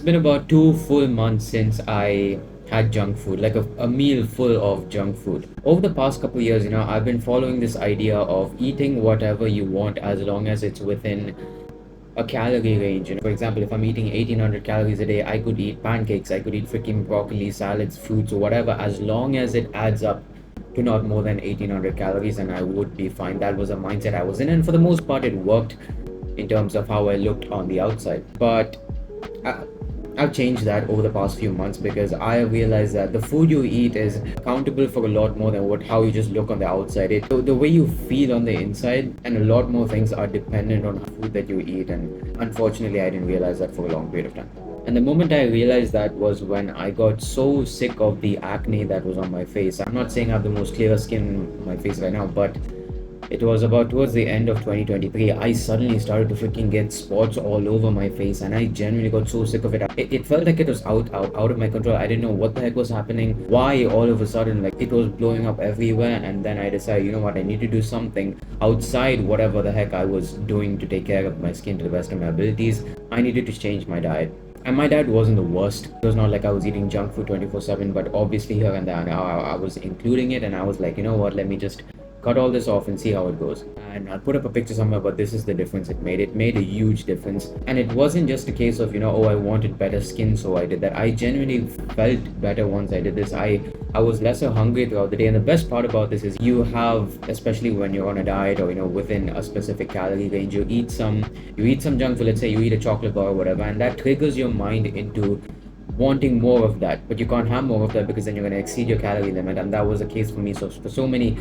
been about 2 full months since I had junk food, like a meal full of junk food. Over the past couple of years, I've been following this idea of eating whatever you want as long as it's within a calorie range. For example, if I'm eating 1800 calories a day, I could eat pancakes, I could eat freaking broccoli, salads, fruits, or whatever, as long as it adds up to not more than 1800 calories, and I would be fine. That was a mindset I was in, and for the most part, it worked in terms of how I looked on the outside. But I, I've changed that over the past few months because I realized that the food you eat is accountable for a lot more than how you just look on the outside. The way you feel on the inside, and a lot more things are dependent on the food that you eat. And unfortunately, I didn't realize that for a long period of time. And the moment I realized that was when I got so sick of the acne that was on my face. I'm not saying I have the most clear skin on my face right now, but it was about towards the end of 2023. I suddenly started to freaking get spots all over my face, and I genuinely got so sick of it. It felt like it was out of my control. I didn't know what the heck was happening, why all of a sudden, like, it was blowing up everywhere. And then I decided, you know what, I need to do something outside whatever the heck I was doing to take care of my skin to the best of my abilities. I needed to change my diet. And my diet wasn't the worst. It was not like I was eating junk food 24/7, but obviously here and there I was including it, and I was like, you know what, let me just cut all this off and see how it goes. And I'll put up a picture somewhere, but this is the difference it made. It made a huge difference. And it wasn't just a case of, oh, I wanted better skin, so I did that. I genuinely felt better once I did this. I was lesser hungry throughout the day. And the best part about this is you have, especially when you're on a diet or, within a specific calorie range, you eat some junk food. Let's say you eat a chocolate bar or whatever, and that triggers your mind into wanting more of that. But you can't have more of that because then you're going to exceed your calorie limit. And that was the case for me. So for so many,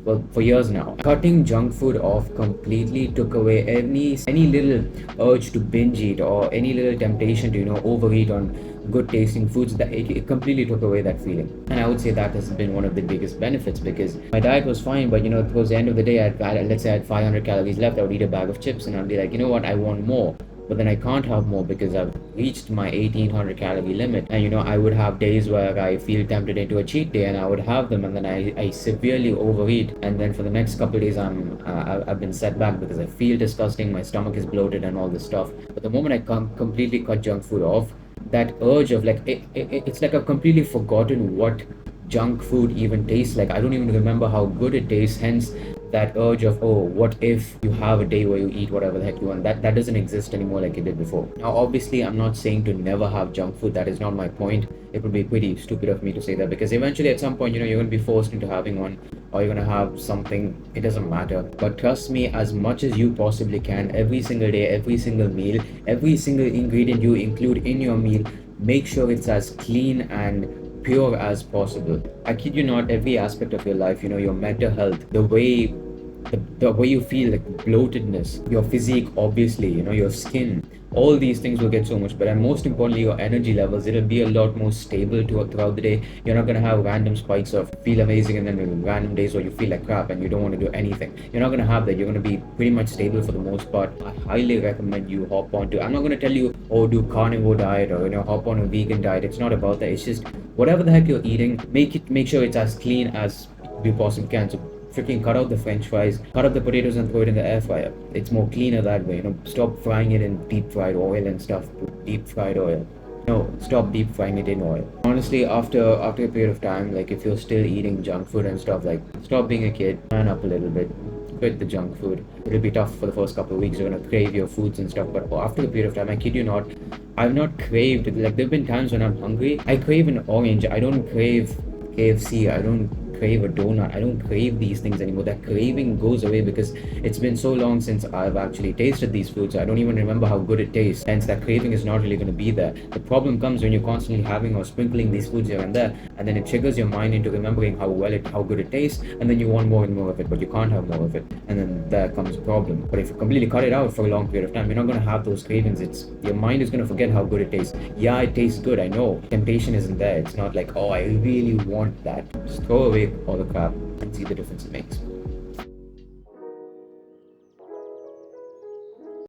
well, for years now, cutting junk food off completely took away any little urge to binge eat or any little temptation to overeat on good tasting foods. That it completely took away that feeling. And I would say that has been one of the biggest benefits, because my diet was fine, but towards the end of the day, let's say I had 500 calories left. I would eat a bag of chips and I'd be like, you know what, I want more. But then I can't have more because I've reached my 1800 calorie limit. And I would have days where I feel tempted into a cheat day, and I would have them, and then I severely overeat. And then for the next couple of days, I've been set back because I feel disgusting, my stomach is bloated and all this stuff. But the moment I completely cut junk food off, that urge of it's like I've completely forgotten what junk food even tastes like. I don't even remember how good it tastes. Hence that urge of, oh, what if you have a day where you eat whatever the heck you want? That doesn't exist anymore like it did before. Now obviously I'm not saying to never have junk food. That is not my point. It would be pretty stupid of me to say that, because eventually at some point you're going to be forced into having one, or you're going to have something. It doesn't matter. But trust me, as much as you possibly can, every single day, every single meal, every single ingredient you include in your meal, make sure it's as clean and pure as possible. I kid you not, every aspect of your life, your mental health, the way you feel, like bloatedness, your physique, obviously, your skin, all these things will get so much better. And most importantly, your energy levels, it'll be a lot more stable throughout the day. You're not going to have random spikes of feel amazing and then random days where you feel like crap and you don't want to do anything. You're not going to have that. You're going to be pretty much stable for the most part. I highly recommend you hop onto, I'm not going to tell you, oh, do carnivore diet or hop on a vegan diet. It's not about that. It's just whatever the heck you're eating, make sure it's as clean as you possibly can. So freaking cut out the french fries, cut up the potatoes and throw it in the air fryer. It's more cleaner that way. Stop frying it in deep fried oil and stuff. Deep fried oil. No, stop deep frying it in oil. Honestly, after a period of time, like, if you're still eating junk food and stuff, like, stop being a kid, man up a little bit, quit the junk food. It'll be tough for the first couple of weeks. You're gonna crave your foods and stuff, but after a period of time, I kid you not, I've not craved, like, there've been times when I'm hungry, I crave an orange. I don't crave KFC. I don't crave a donut. I don't crave these things anymore. That craving goes away because it's been so long since I've actually tasted these foods. I don't even remember how good it tastes. Hence, that craving is not really going to be there. The problem comes when you're constantly having or sprinkling these foods here and there, and then it triggers your mind into remembering how good it tastes, and then you want more and more of it, but you can't have more of it, and then there comes a problem. But if you completely cut it out for a long period of time, you're not going to have those cravings. Your mind is going to forget how good it tastes. Yeah, it tastes good, I know. Temptation isn't there. It's not like, oh, I really want that. Just throw away all the crap and see the difference it makes.